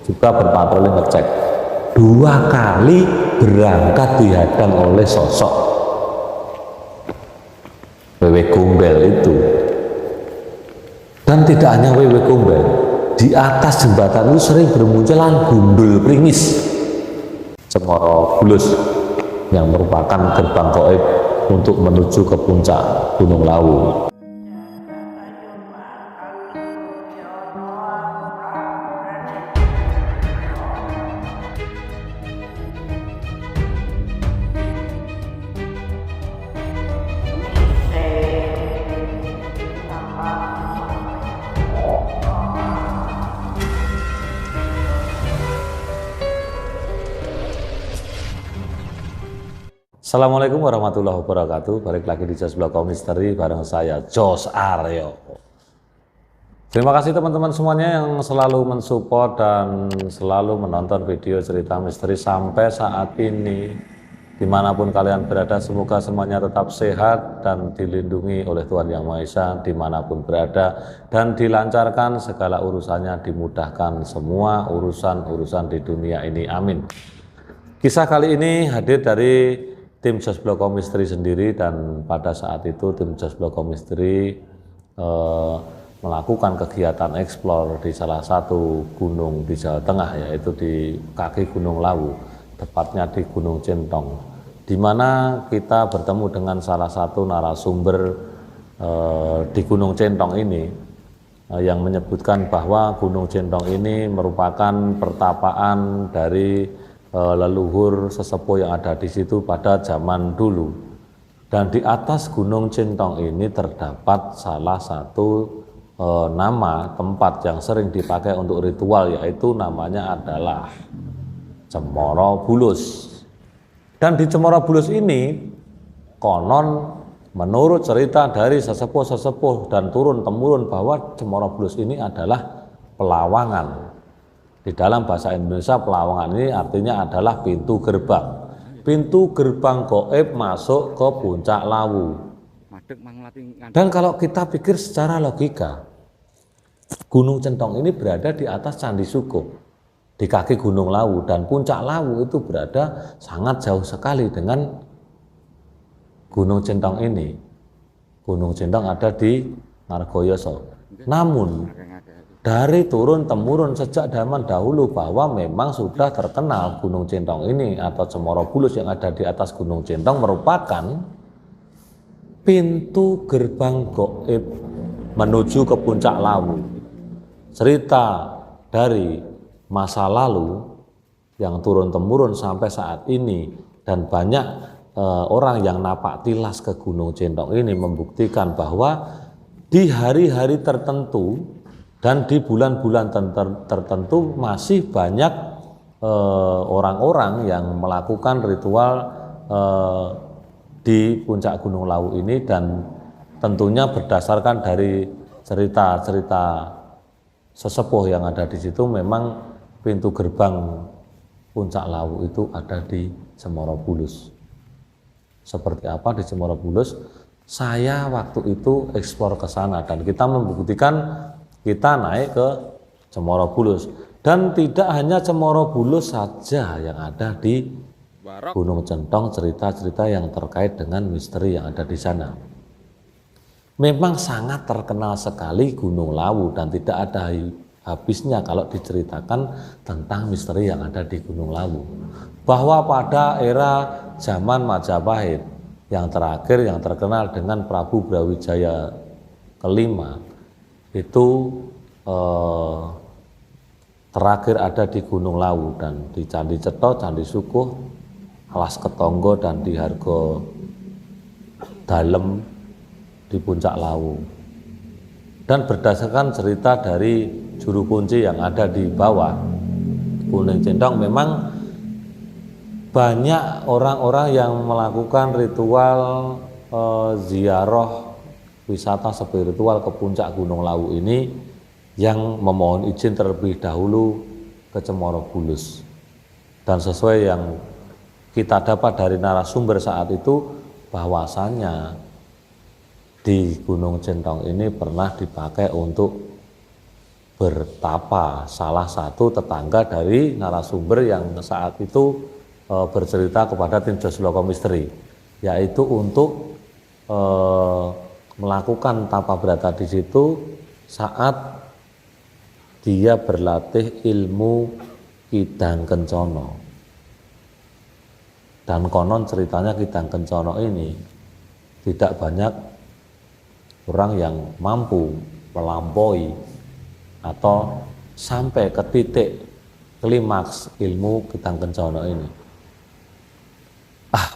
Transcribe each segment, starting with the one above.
juga berpatroli ngecek. 2 kali berangkat dihadang oleh sosok wewe gombel itu. Dan tidak hanya wewe gombel, di atas jembatan itu sering bermunculan gundul pringis Cemoro Bulus yang merupakan gerbang gaib untuk menuju ke puncak Gunung Lawu. Assalamualaikum warahmatullahi wabarakatuh. Balik lagi di Jos Bloko Misteri bareng saya Jos Aryo. Terima kasih teman-teman semuanya yang selalu mensupport dan selalu menonton video cerita misteri sampai saat ini. Dimanapun kalian berada, semoga semuanya tetap sehat dan dilindungi oleh Tuhan Yang Maha Esa dimanapun berada, dan dilancarkan segala urusannya, dimudahkan semua urusan-urusan di dunia ini. Amin. Kisah kali ini hadir dari tim Jos Bloko Misteri sendiri, dan pada saat itu tim Jos Bloko Misteri melakukan kegiatan eksplor di salah satu gunung di Jawa Tengah, yaitu di kaki Gunung Lawu, tepatnya di Gunung Centong, di mana kita bertemu dengan salah satu narasumber di Gunung Centong ini yang menyebutkan bahwa Gunung Centong ini merupakan pertapaan dari leluhur sesepuh yang ada di situ pada zaman dulu. Dan di atas Gunung Centong ini terdapat salah satu nama tempat yang sering dipakai untuk ritual, yaitu namanya adalah Cemoro Bulus. Dan di Cemoro Bulus ini konon menurut cerita dari sesepuh-sesepuh dan turun-temurun bahwa Cemoro Bulus ini adalah pelawangan. Di dalam bahasa Indonesia pelawangan ini artinya adalah pintu gerbang. Pintu gerbang gaib masuk ke puncak Lawu. Dan kalau kita pikir secara logika, Gunung Centong ini berada di atas Candi Suko, di kaki Gunung Lawu, dan puncak Lawu itu berada sangat jauh sekali dengan Gunung Centong ini. Gunung Centong ada di Margoyoso. Namun dari turun-temurun sejak zaman dahulu bahwa memang sudah terkenal Gunung Centong ini atau Cemoro Bulus yang ada di atas Gunung Centong merupakan pintu gerbang gaib menuju ke puncak Lawu. Cerita dari masa lalu yang turun-temurun sampai saat ini, dan banyak orang yang napak tilas ke Gunung Centong ini membuktikan bahwa di hari-hari tertentu dan di bulan-bulan tertentu masih banyak orang-orang yang melakukan ritual di puncak Gunung Lawu ini, dan tentunya berdasarkan dari cerita-cerita sesepuh yang ada di situ, memang pintu gerbang puncak Lawu itu ada di Cemoro Bulus. Seperti apa di Cemoro Bulus? Saya waktu itu eksplor ke sana dan kita membuktikan kita naik ke Cemoro Bulus. Dan tidak hanya Cemoro Bulus saja yang ada di Gunung Centong, cerita-cerita yang terkait dengan misteri yang ada di sana. Memang sangat terkenal sekali Gunung Lawu dan tidak ada habisnya kalau diceritakan tentang misteri yang ada di Gunung Lawu. Bahwa pada era zaman Majapahit yang terakhir, yang terkenal dengan Prabu Brawijaya kelima, itu terakhir ada di Gunung Lawu, dan di Candi Cetho, Candi Sukuh, Alas Ketonggo, dan di Hargo Dalem di puncak Lawu. Dan berdasarkan cerita dari juru kunci yang ada di bawah Gunung Centong, memang banyak orang-orang yang melakukan ritual ziarah wisata spiritual ke puncak Gunung Lawu ini, yang memohon izin terlebih dahulu ke Cemoro Bulus. Dan sesuai yang kita dapat dari narasumber saat itu, bahwasannya di Gunung Centong ini pernah dipakai untuk bertapa salah satu tetangga dari narasumber yang saat itu bercerita kepada tim Josloko Misteri, yaitu untuk melakukan tapa brata di situ saat dia berlatih ilmu Kidang Kencono. Dan konon ceritanya Kidang Kencono ini tidak banyak orang yang mampu melampaui atau sampai ke titik klimaks ilmu Kidang Kencono ini.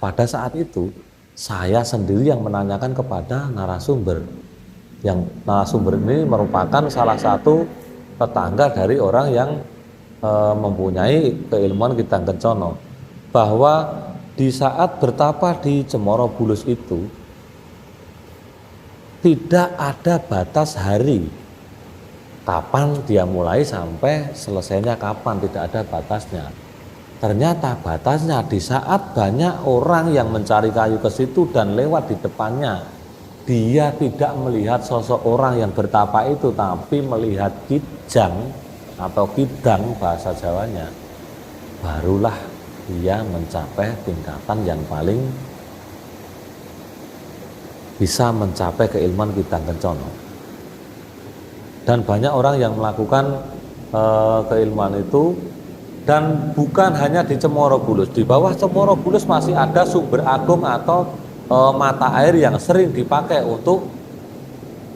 Pada saat itu saya sendiri yang menanyakan kepada narasumber. Yang narasumber ini merupakan salah satu tetangga dari orang yang mempunyai keilmuan Kidang Kencono, bahwa di saat bertapa di Cemoro Bulus itu tidak ada batas hari kapan dia mulai sampai selesainya kapan, tidak ada batasnya. Ternyata batasnya di saat banyak orang yang mencari kayu ke situ dan lewat di depannya, dia tidak melihat sosok orang yang bertapa itu, tapi melihat kijang atau kidang bahasa Jawanya. Barulah dia mencapai tingkatan yang paling bisa mencapai keilmuan Kidang Kencono. Dan banyak orang yang melakukan keilmuan itu. Dan bukan hanya di Cemoro Bulus, di bawah Cemoro Bulus masih ada sumber agung atau mata air yang sering dipakai untuk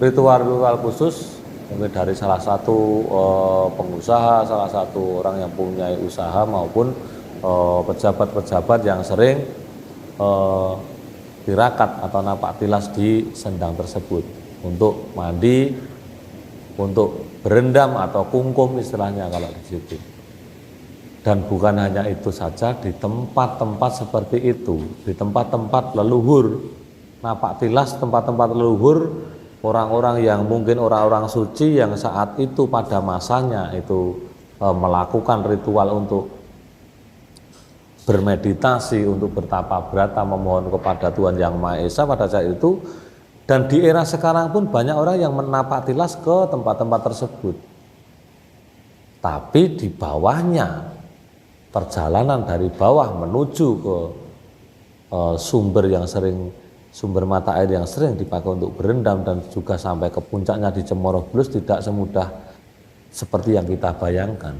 ritual-ritual khusus, mungkin dari salah satu pengusaha, salah satu orang yang punya usaha maupun pejabat-pejabat yang sering tirakat atau napak tilas di sendang tersebut untuk mandi, untuk berendam atau kungkum istilahnya kalau di situ. Dan bukan hanya itu saja, di tempat-tempat seperti itu, di tempat-tempat leluhur, napak tilas tempat-tempat leluhur, orang-orang yang mungkin orang-orang suci yang saat itu pada masanya itu melakukan ritual untuk bermeditasi, untuk bertapa brata, memohon kepada Tuhan Yang Maha Esa pada saat itu. Dan di era sekarang pun banyak orang yang menapak tilas ke tempat-tempat tersebut. Tapi di bawahnya, perjalanan dari bawah menuju ke sumber mata air yang sering dipakai untuk berendam dan juga sampai ke puncaknya di Cemoro Bulus tidak semudah seperti yang kita bayangkan.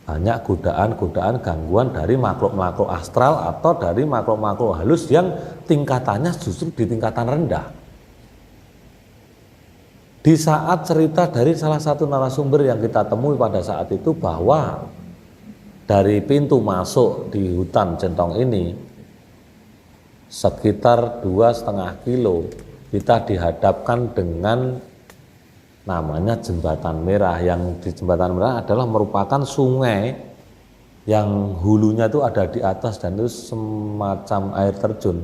Banyak godaan-godaan gangguan dari makhluk-makhluk astral atau dari makhluk-makhluk halus yang tingkatannya justru di tingkatan rendah. Di saat cerita dari salah satu narasumber yang kita temui pada saat itu, bahwa dari pintu masuk di hutan Centong ini sekitar 2,5 kilo kita dihadapkan dengan namanya Jembatan Merah, yang di Jembatan Merah adalah merupakan sungai yang hulunya itu ada di atas dan itu semacam air terjun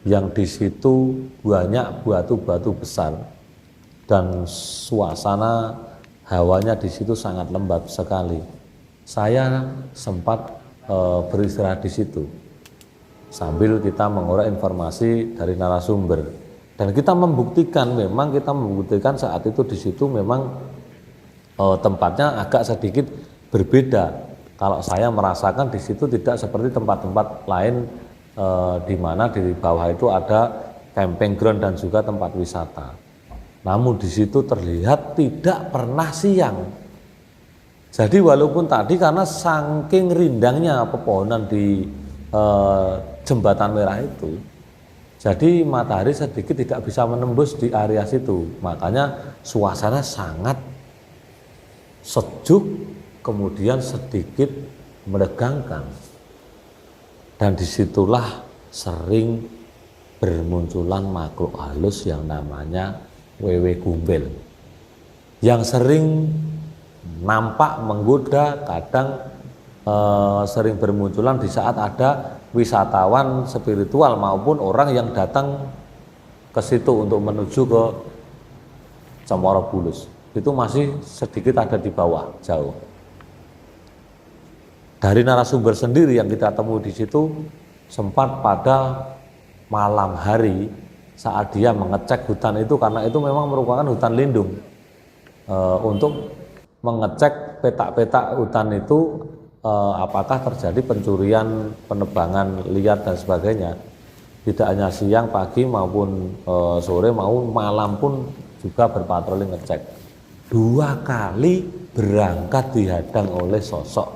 yang di situ banyak batu-batu besar dan suasana hawanya di situ sangat lembab sekali. Saya sempat beristirahat di situ sambil kita mengorek informasi dari narasumber, dan kita membuktikan saat itu di situ memang tempatnya agak sedikit berbeda. Kalau saya merasakan di situ tidak seperti tempat-tempat lain di mana di bawah itu ada camping ground dan juga tempat wisata. Namun di situ terlihat tidak pernah siang. Jadi walaupun tadi karena saking rindangnya pepohonan di Jembatan Merah itu, jadi matahari sedikit tidak bisa menembus di area situ. Makanya suasana sangat sejuk, kemudian sedikit menegangkan. Dan disitulah sering bermunculan makhluk halus yang namanya wewe gumbel, yang sering nampak menggoda, kadang sering bermunculan di saat ada wisatawan spiritual maupun orang yang datang ke situ untuk menuju ke Cemoro Bulus. Itu masih sedikit ada di bawah, jauh. Dari narasumber sendiri yang kita temui di situ, sempat pada malam hari saat dia mengecek hutan itu, karena itu memang merupakan hutan lindung. untuk mengecek petak-petak hutan itu apakah terjadi pencurian, penebangan liar dan sebagainya. Tidak hanya siang, pagi maupun sore maupun malam pun juga berpatroli ngecek. 2 kali berangkat dihadang oleh sosok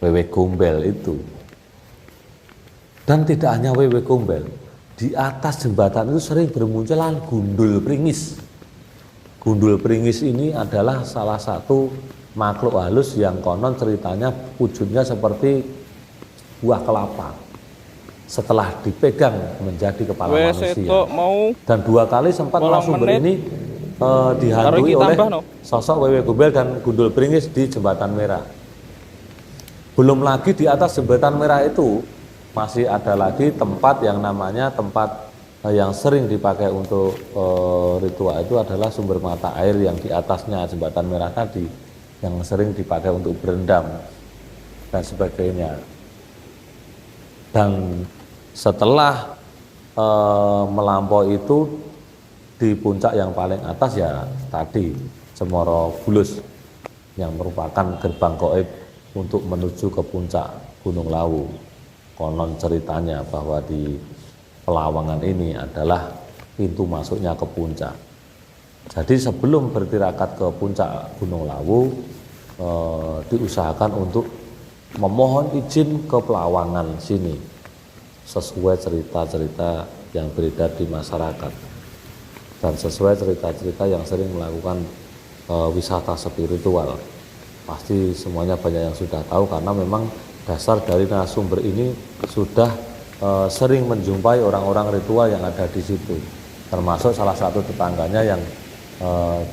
Wewe Gombel itu. Dan tidak hanya Wewe Gombel, di atas jembatan itu sering bermunculan gundul pringis. Gundul pringis ini adalah salah satu makhluk halus yang konon ceritanya wujudnya seperti buah kelapa. Setelah dipegang menjadi kepala manusia. Dan 2 kali sempat narasumber ini dihantui oleh sosok Wewe Gombel dan gundul pringis di Jembatan Merah. Belum lagi di atas Jembatan Merah itu masih ada lagi tempat yang namanya tempat yang sering dipakai untuk ritual itu adalah sumber mata air yang di atasnya Jembatan Merah tadi, yang sering dipakai untuk berendam dan sebagainya. Dan setelah melampaui itu, di puncak yang paling atas ya tadi Cemoro Bulus yang merupakan gerbang gaib untuk menuju ke puncak Gunung Lawu. Konon ceritanya bahwa di Pelawangan ini adalah pintu masuknya ke puncak. Jadi sebelum bertirakat ke puncak Gunung Lawu, diusahakan untuk memohon izin ke Pelawangan sini sesuai cerita-cerita yang beredar di masyarakat dan sesuai cerita-cerita yang sering melakukan wisata spiritual. Pasti semuanya banyak yang sudah tahu karena memang dasar dari narasumber ini sudah sering menjumpai orang-orang ritual yang ada di situ, termasuk salah satu tetangganya yang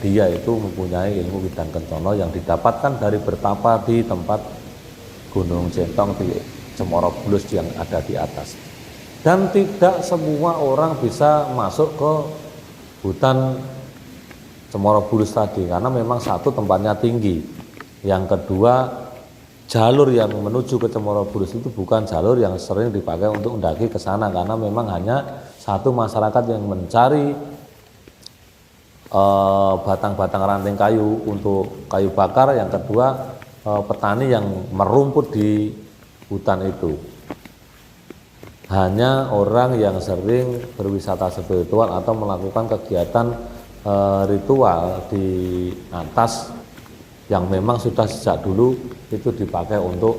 dia itu mempunyai ilmu Widang Kencono yang didapatkan dari bertapa di tempat Gunung Centong di Cemoro Bulus yang ada di atas. Dan tidak semua orang bisa masuk ke hutan Cemoro Bulus tadi karena memang satu tempatnya tinggi, yang kedua jalur yang menuju ke Cemoro Bulus itu bukan jalur yang sering dipakai untuk mendaki ke sana karena memang hanya satu masyarakat yang mencari batang-batang ranting kayu untuk kayu bakar, yang kedua petani yang merumput di hutan itu. Hanya orang yang sering berwisata spiritual atau melakukan kegiatan ritual di atas yang memang sudah sejak dulu itu dipakai untuk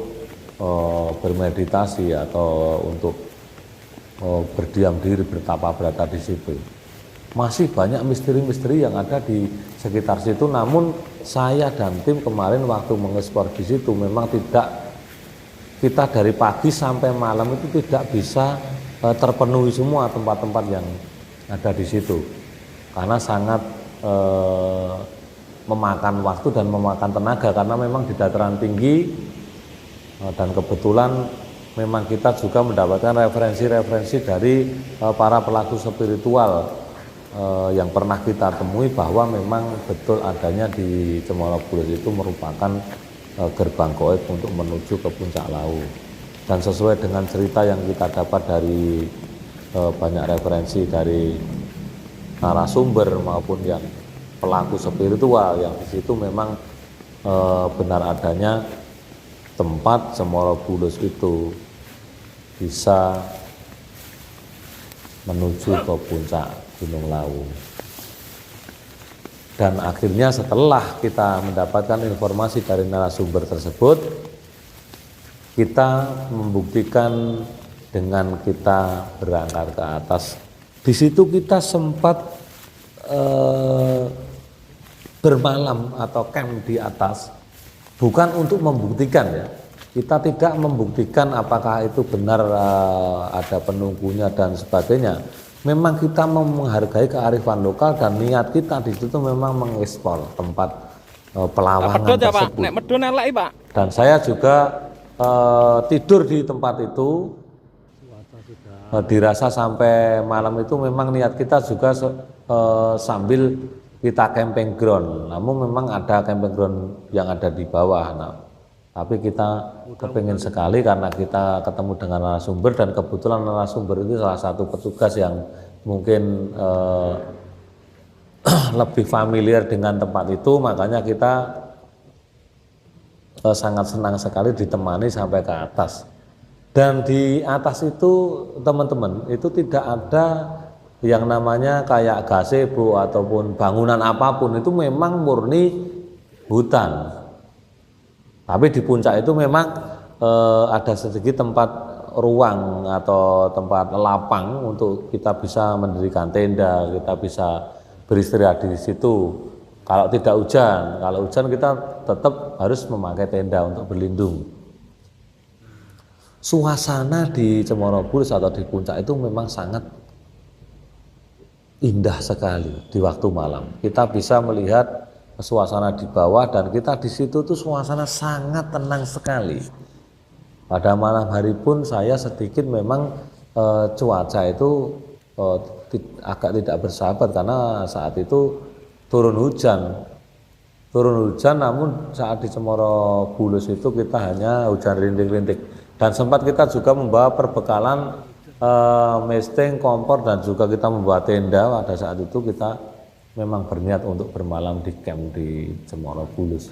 bermeditasi atau untuk berdiam diri, bertapa berada di situ. Masih banyak misteri-misteri yang ada di sekitar situ, namun saya dan tim kemarin waktu mengeksplor di situ memang tidak, kita dari pagi sampai malam itu tidak bisa terpenuhi semua tempat-tempat yang ada di situ karena sangat memakan waktu dan memakan tenaga karena memang di dataran tinggi, dan kebetulan memang kita juga mendapatkan referensi-referensi dari para pelaku spiritual yang pernah kita temui bahwa memang betul adanya di Cemoro Bulus itu merupakan gerbang gaib untuk menuju ke puncak Lawu. Dan sesuai dengan cerita yang kita dapat dari banyak referensi dari narasumber maupun yang pelaku spiritual yang di situ memang benar adanya tempat Cemoro Bulus itu bisa menuju ke puncak Gunung Lawu. Dan akhirnya setelah kita mendapatkan informasi dari narasumber tersebut, kita membuktikan dengan kita berangkat ke atas. Di situ kita sempat bermalam atau camp di atas, bukan untuk membuktikan ya. Kita tidak membuktikan apakah itu benar ada penunggunya dan sebagainya. Memang kita menghargai kearifan lokal dan niat kita di situ memang mengekspor tempat Pelawangan tersebut. Dan saya juga tidur di tempat itu, dirasa sampai malam itu memang niat kita juga sambil kita camping ground. Namun memang ada camping ground yang ada di bawah. Nah, tapi kita kepingin sekali karena kita ketemu dengan narasumber dan kebetulan narasumber itu salah satu petugas yang mungkin lebih familiar dengan tempat itu, makanya kita sangat senang sekali ditemani sampai ke atas. Dan di atas itu teman-teman, itu tidak ada yang namanya kayak gazebo ataupun bangunan apapun, itu memang murni hutan. Tapi di puncak itu memang ada sedikit tempat ruang atau tempat lapang untuk kita bisa mendirikan tenda, kita bisa beristirahat di situ. Kalau tidak hujan, kalau hujan kita tetap harus memakai tenda untuk berlindung. Suasana di Cemoro Bulus atau di puncak itu memang sangat indah sekali di waktu malam. Kita bisa melihat suasana di bawah dan kita di situ tuh suasana sangat tenang sekali. Pada malam hari pun saya sedikit memang cuaca itu agak tidak bersahabat karena saat itu turun hujan. Namun saat di Cemoro Bulus itu kita hanya hujan rintik-rintik. Dan sempat kita juga membawa perbekalan mesting, kompor, dan juga kita membawa tenda. Pada saat itu kita memang berniat untuk bermalam di camp di Cemoro Bulus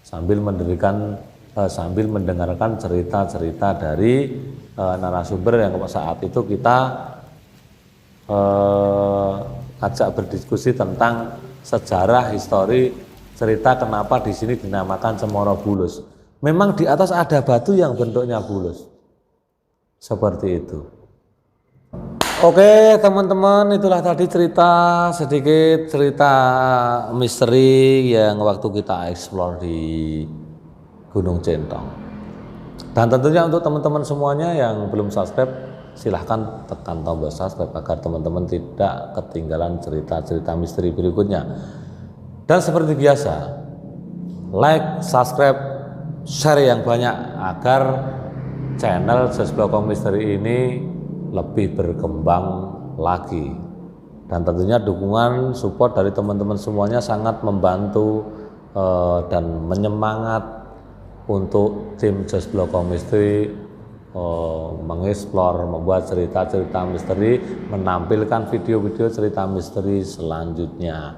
sambil mendengarkan cerita-cerita dari narasumber yang saat itu kita ajak berdiskusi tentang sejarah, histori, cerita kenapa di sini dinamakan Cemoro Bulus. Memang di atas ada batu yang bentuknya bulus. Seperti itu. Oke teman-teman, itulah tadi sedikit cerita misteri yang waktu kita explore di Gunung Centong. Dan tentunya untuk teman-teman semuanya yang belum subscribe, silahkan tekan tombol subscribe agar teman-teman tidak ketinggalan cerita-cerita misteri berikutnya. Dan seperti biasa, like, subscribe, share yang banyak agar channel Just Blogong Misteri ini lebih berkembang lagi. Dan tentunya dukungan support dari teman-teman semuanya sangat membantu dan menyemangat untuk tim Just Blogong Misteri mengeksplor, membuat cerita-cerita misteri, menampilkan video-video cerita misteri selanjutnya.